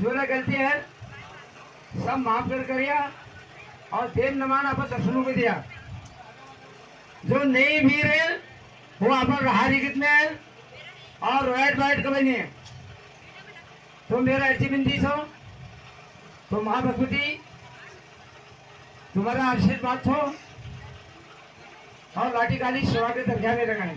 जो ना गलती है सब माफ कर करिया और देव नमान आप दर्शनों को दिया। जो नहीं भी रहे वो आप रहारी कितने हैं और रोएट बैठ कभी नहीं है। तो मेरा ऐसी बिंदी छो तो माँ भगवती तुम्हारा आशीर्वाद छो और लाठी काली सेवा के दर्जा में लगाए।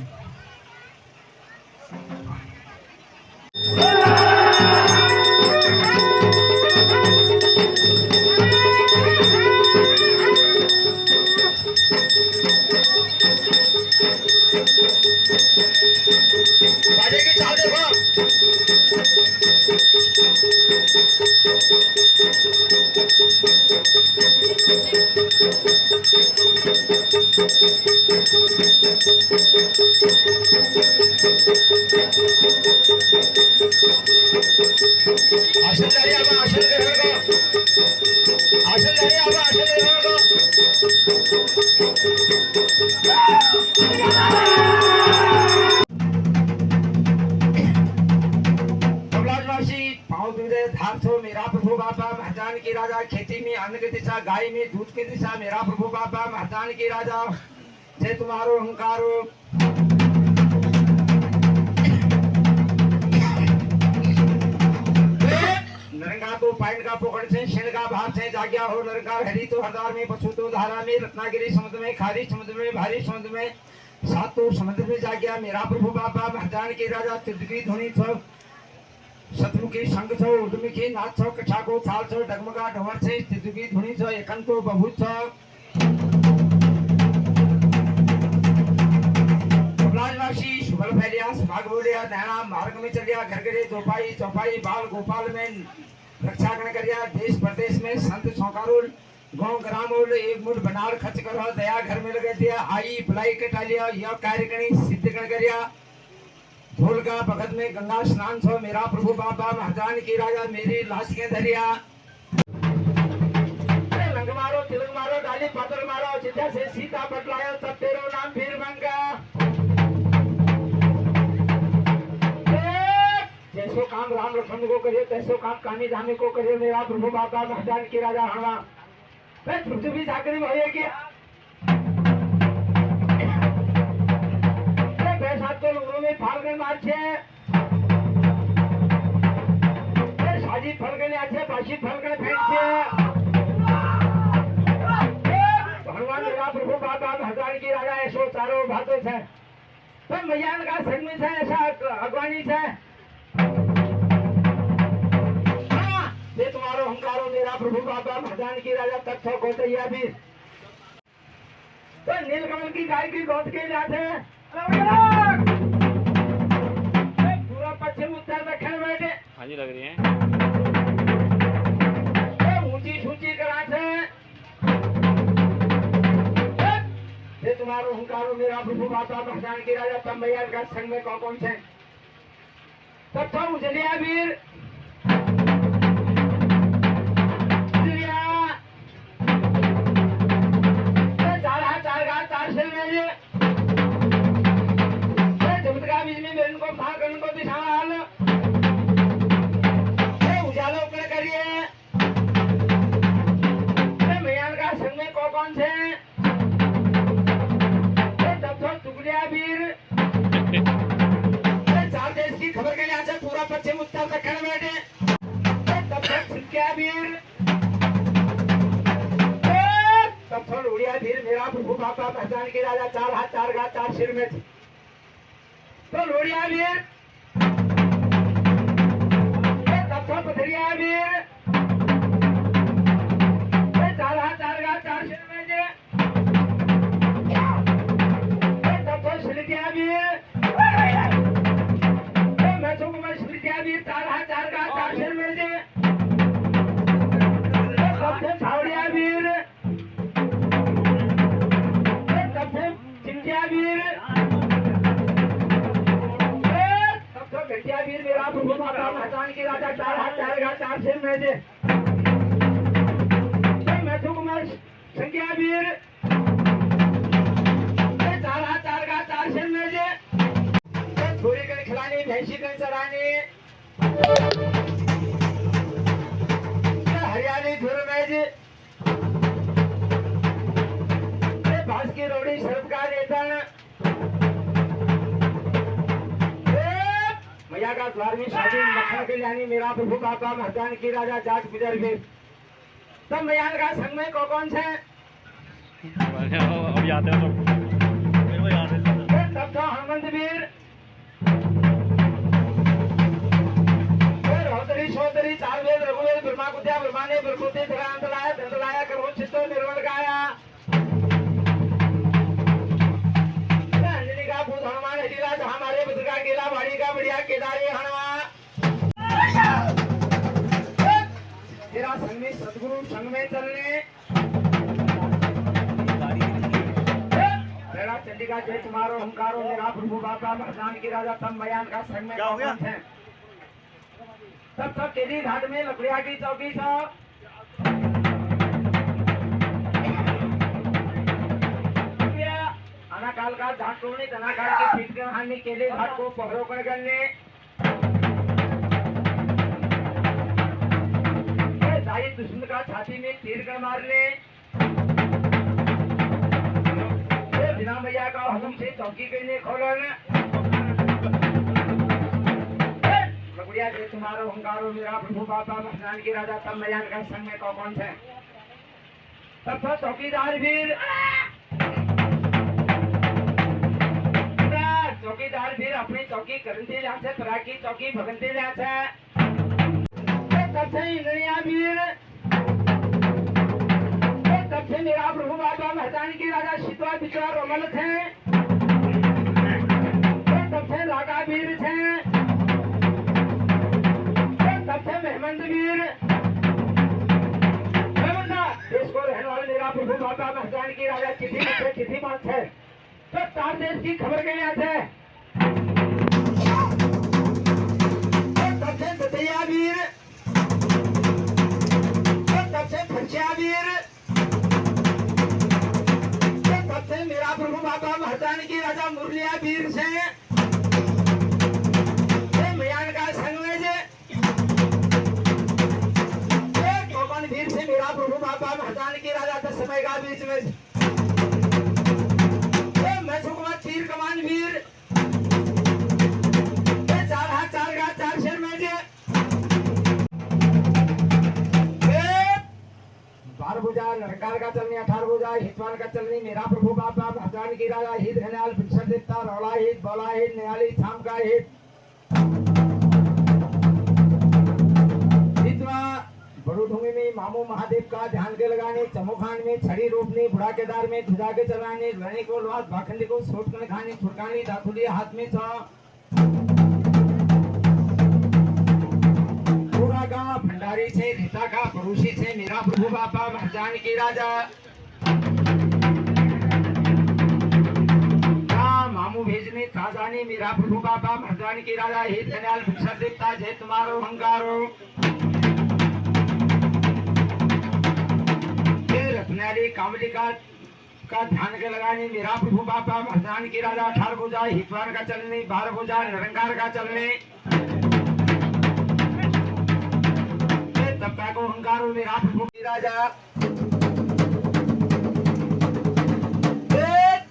मेरा प्रभु बाबा महजान की राजा, खेती में अन्न की दिशा, गाय में दूध की दिशा। मेरा प्रभु बाबा महजान की राजा, जय तुम्हारो अहंकार। नरंगा तो पाइन का पोखर से, शेण का भार से जाग्या हो। नरंगा हरी तो हरदार में, पशु तो धारा में, रत्नागिरी समुद्र में, खारी समुद्र में, भारी समुद्र में, सातों समुद्र में जाग्या। मेरा प्रभु बाबा महजान की राजा, त्रिदुगी धुनी छो, शत्रुमुखी शंख छो, उर्दमुखी नाथ छो, कछाको थाल छो, डगमगा ढवर छे, त्रिदुगी धुनी छो, एकंतो बभूत छो। कमलाजवासी शुभल फैलिया, सुभाग बोलिया, नैना मार्ग में चलिया, घर घरे चौपाई चौपाई, बाल गोपाल में रक्षागण करिया। देश प्रदेश में संत सौकारुल, गांव ग्रामोल एक मुठ बनार खर्च करो, दया घर में लगे दिया। आई बुलाई के टालिया, यह कार्यकणी सिद्ध गण करिया। धूल का भगत में गंगा स्नान छो, मेरा प्रभु बाबा महजान की राजा, मेरी लाश के धरिया। लंग मारो, तिलक मारो, डाली पत्थर मारो, जिद्दा से सीता बतलायो, तब तेरो नाम फिर मंगा। जैसो काम राम लक्ष्मण को करियो, तैसो काम कामी धामी को करियो, मेरा प्रभु बाबा महजान की राजा हणवा। छुट्टी भी जाकरी भाई की में फाल्गुन मार्चे साजी फलगने आछे, बाशी फलगने फेंचे। भगवान मेरा प्रभु बाबा महजान की राजा, ऐसो चारो भातो छे तो मयान का संग में छे, ऐसा अगवानी छे। ये तुम्हारो अहंकारो, मेरा प्रभु बाबा महजान की राजा, तत्व को तैया भी तो नीलकमल की गाय की गोद के जाते पश्चिम उत्तर दक्षिण बैठे। हाँ जी लग रही है ऊंची सूची करा से। ये तुम्हारो अहंकारो, मेरा प्रभु बाबा महजान की राजा, तब मैया का संग में कौन से तब तो उजलिया वीर पश्चिम उत्तर दक्षिण बैठे। तब तक छिटकिया वीर, तब थोड़ा उड़िया वीर, मेरा प्रभु बाबा महजान की राजा, चार हाथ चार गाथ चार सिर में तो लोड़िया वीर। तब थोड़ा पथरिया वीर, चार हाथ चार गाथ चार सिर में तब थोड़ा सिलकिया वीर। चार हाथ चार का चार सिर मिल जाए। सबसे छावड़िया वीर, सबसे चिंटिया वीर, सबसे घटिया वीर, मेरा प्रभु बाबा महजान की राजा, चार हाथ चार का चार सिर मिल जाए। संख्या वीर, चार हाथ चार का चार सिर मिल जाए। छोरी कर खिलानी, भैंसी कर चरानी। कल्याणी मेरा प्रभु बाबा महजान की राजा जाट गुजर भी तब मयान का संग में कौन से अब याद है तो मेरे को याद है तब तो हनुमंत वीर रोदरी सोदरी चार वेद रघुवेद ब्रह्मा कुत्या ब्रह्माने ब्रह्मोते दंतलाया करो चित्तो निर्मल गाया अंजलि का भूत हनुमान हटिला जहां हमारे बुद्ध का केला बाड़ी का बढ़िया केदारी हनुमान तेरा संग में सदगुरु संग में चलने मेरा चंडिका जय तुम्हारो हमकारो मेरा प्रभु बाबा महजान की राजा तब मयान का संग में कौन है तब तक केली घाट में लकड़िया की चौकी था अनाकाल का धाट तोड़ने अनाकाल के ठीक हानि केले घाट को पकड़ो कर करने दाई दुश्मन का छाती में तीर कर मारने बिना मैया का हुक्म से चौकी करने खोलने लकड़िया जे तुम्हारो हंकारो मेरा प्रभु बाबा महजान की राजा तब मयान का संग में कौन है तब तो चौकीदार वीर अपनी चौकी करते जाते परा की चौकी भगनते जाते तब से इंद्रिया वीर तब से मेरा प्रभु बाबा महजान की राजा शीतवा बिचवा रोमल थे तब से रागा वीर थे तब से मेहमंद वीर इसको रहने वाले मेरा प्रभु बाबा महजान की राजा चिट्ठी बात है तो तार देश की खबर के लिए आते तब से दतिया वीर तब से फंसिया वीर तब से मेरा प्रभु बाबा महजान की राजा मुरलिया वीर से मयान का संग में वीर से मेरा प्रभु बाबा महजान की राजा दस समय का बीच में मैं सुकुमार तीर कमान वीर चार हाथ चार गाथ चार शेर में जे 12 भुजा नरकार का चलनी 18 भुजा हितवान का चलनी मेरा प्रभु बाबा महजान की राजा हित घनाल भिक्षर देवता रौला हित बोला हित न्याली थाम का हित बड़ू ढूंगे में मामू महादेव का ध्यान के लगाने चमोखान में छड़ी रोपने बुढ़ा केदार में ध्वजा के चलाने लड़ने को लात भाखंडी को सोट कर खाने फुरकानी दातुली हाथ में था पूरा गांव भंडारी से रीता का पड़ोसी से मेरा प्रभु बाबा महजान की राजा मामू भेजने ताजाने मेरा प्रभु बाबा महजान की राजा हित धन्याल भिक्षा देवता जय तुम्हारो हंकारो रत्नाली कामलिका का ध्यान के लगाने मेरा प्रभु बाबा महजान की राजा 18 भुजा हितवान का चलने 12 भुजा निरंकार का चलने तब को हंकारो मेरा प्रभु की राजा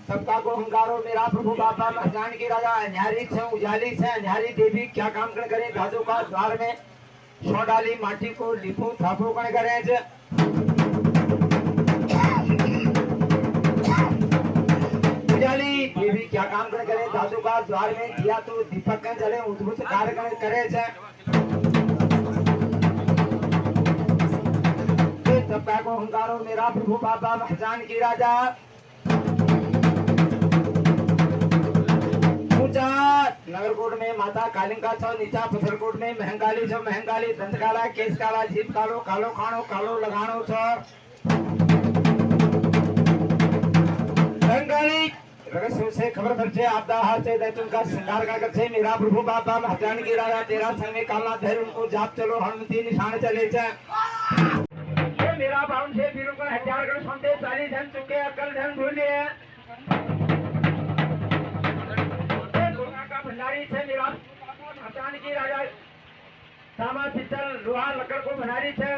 सबका को हंकारो मेरा प्रभु बाबा महजान की राजा अन्यारी से उजाली से अन्यारी देवी क्या काम कर करे दादू का द्वार में सो डाली माटी को लिपू थापो कर करे देवी क्या काम करे दादू का द्वार में दिया तो दीपक जले उद्भुत कार्य करे सबका को हंकारो मेरा प्रभु बाबा महजान की राजा ऊंचा नगरकोट में माता कालिंका छो नीचा पथरकोट में महंगाली छो महंगाली दंत काला केस काला जीप कालो कालो खानो कालो लगानो छो महंगाली रगसों से खबर करछे आपदा हाथ से दैतुन का श्रृंगार कर करछे मेरा प्रभु बाबा महजान की राजा तेरा संग में काला धैर्य उनको जाप चलो हनुमती निशान चले छे मेरा बाउन से वीरों का हथियार कर सुनते 40 धन चुके अकल धन भूले का भंडारी छे मेरा महजान की राजा तांबा पित्तल लोहा लकड़ को भंडारी छे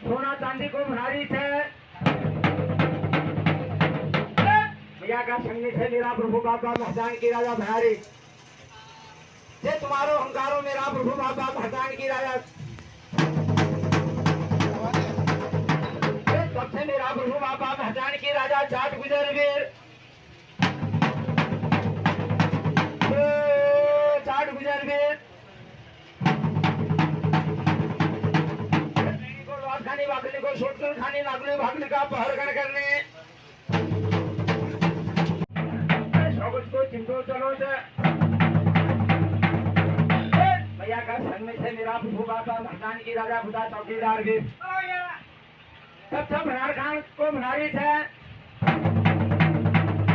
सोना चांदी को भंडारी छे भैया का संग से मेरा प्रभु बाबा महजान की राजा भंडारी जे तुम्हारो अहंकारो मेरा प्रभु बाबा महतान की राजा तब से मेरा प्रभु बाबा महतान की राजा जाट गुजर वीर जाट गुजर वीर खानी भागने को छोड़कर खानी नागने भागने का पहरगण करने को चिंतो चलो से भैया का संग में से मेरा प्रभु बाबा महतान की राजा खुदा चौकीदार भी तब सब भनार खान को भनारी थे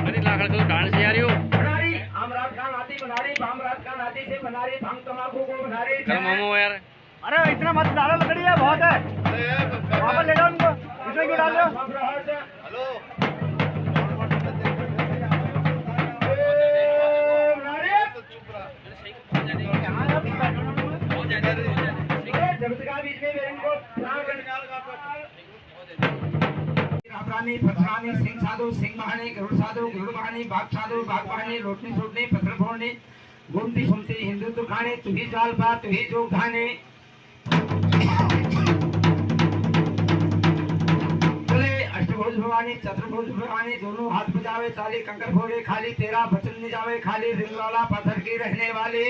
अरे लाखड़ को डांस यार यो भनारी आमराज खान आदि भनारी बामराज खान आदि से भनारी भांग तमाकू को भनारी थे मामो यार अरे इतना मत डालो लकड़ी है बहुत है वहाँ पर ले जाओ उनको इसमें क्यों डाल रहे हो रामरानी पथरानी सिंह साधु सिंह बहानी गरुड़ साधु गरुड़ बहानी बाघ साधु बाघ बहानी लोटनी छोटनी पत्थर फोड़नी घूमती सुमती हिंदुत्व खाने तुही चाल पा तुही जो खाने चले अष्टभुज भवानी चतुर्भुज भवानी दोनों हाथ बजावे चाली कंकर फोड़े खाली तेरा बचन नहीं जावे खाली रिंग वाला पत्थर की रहने वाली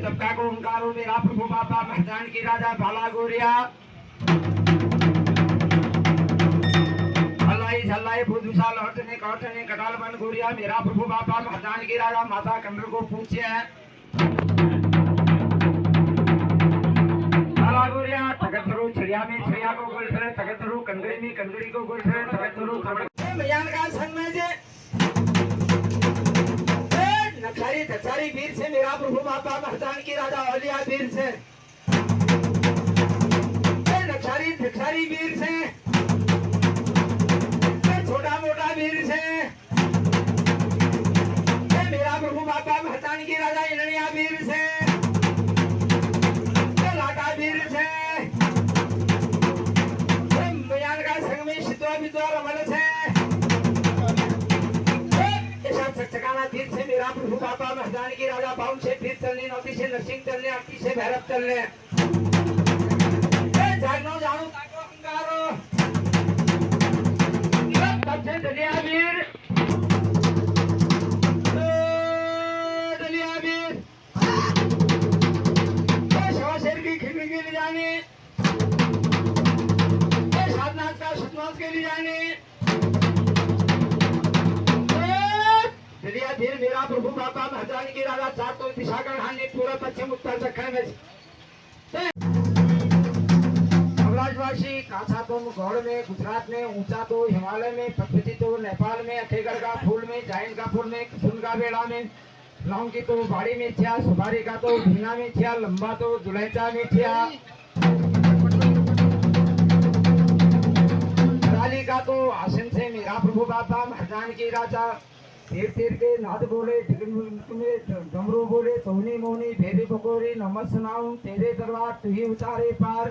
सबका को ओंकारो मेरा प्रभु बाबा महतान की राजा बाला गोरिया हल्लाई झल्लाई भूत विशाल हटने कटने कटाल बन गोरिया मेरा प्रभु बाबा महतान की राजा माता कंडर को पूछे बाला गोरिया तगतरू छिड़िया में छिड़िया को गोल करे तगतरू कंगड़ी में कंगड़ी को गोल करे तगतरू बयान का संग में जे नक्सारी दक्षारी वीर से मेरा प्रभु बाबा महतान की राजा औलिया वीर से नक्सारी दक्षारी वीर से छोटा मोटा वीर से मेरा प्रभु बाबा महतान की राजा इनड़िया वीर से लाटा वीर से बयान का संग में शिद्वा विद्वा रमन से चकाना तीर से मेरा प्रभु बाबा महतान की राजा बाउन से फिर चलने नौती से नरसिंह चलने अट्टी से भैरव चलने जागनो जानू ताको अंगारो तब से दलिया वीर शवा शेर की खिड़की के लिए जाने साधनाथ का सतनाथ के लिए जाने फिर मेरा प्रभु बाबा महतान की राजा चार तो दिशा का हानि पूरा पश्चिम उत्तर दक्षिण में अवराजवासी काछा तो गौड़ में गुजरात में ऊंचा तो हिमालय में पद्मती तो नेपाल में अखेगढ़ का फूल में जाइन का फूल में कुसुम का बेड़ा में लौंग की तो बाड़ी में छिया सुपारी का तो भीना में छिया लंबा तो दुलैचा में छिया राली का तो आसन से मेरा प्रभु बाबा महतान की राजा तीर तीर के नाद बोले डमरू बोले सोनी मोनी भेदी बकोरी नमः सुनाऊं तेरे दरबार तू ही उतारे पार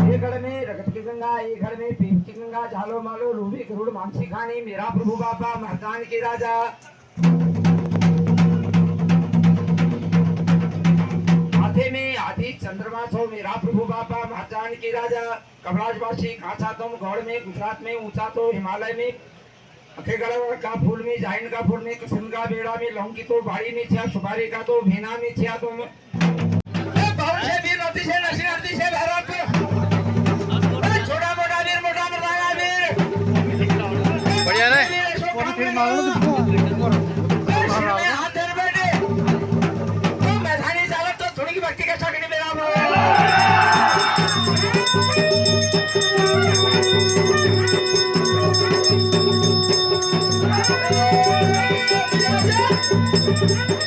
एक घर में रगत की गंगा एक घर में पीप की गंगा झालो मालो रूबी गरुड़ मानसी खानी मेरा प्रभु बाबा महतान की राजा हाथे में आदि चंद्रमा छो मेरा प्रभु बाबा महतान की राजा कबराजवासी काछा तुम गौड़ में गुजरात में ऊंचा तो हिमालय में अखेगढ़ का फूल में जाइन का फूल में कुसुम का बेड़ा में लौंग की तो बाड़ी में छिया सुपारी का तो भीना में छिया तुम से वीर नौती से नरसिंह से भैरव छोटा मोटा वीर मोटा मर्दाना वीर बढ़िया रे हाथ धर बैठे तो मैदानी चालक तो थोड़ी की भक्ति का शक्ति मेरा Thank you.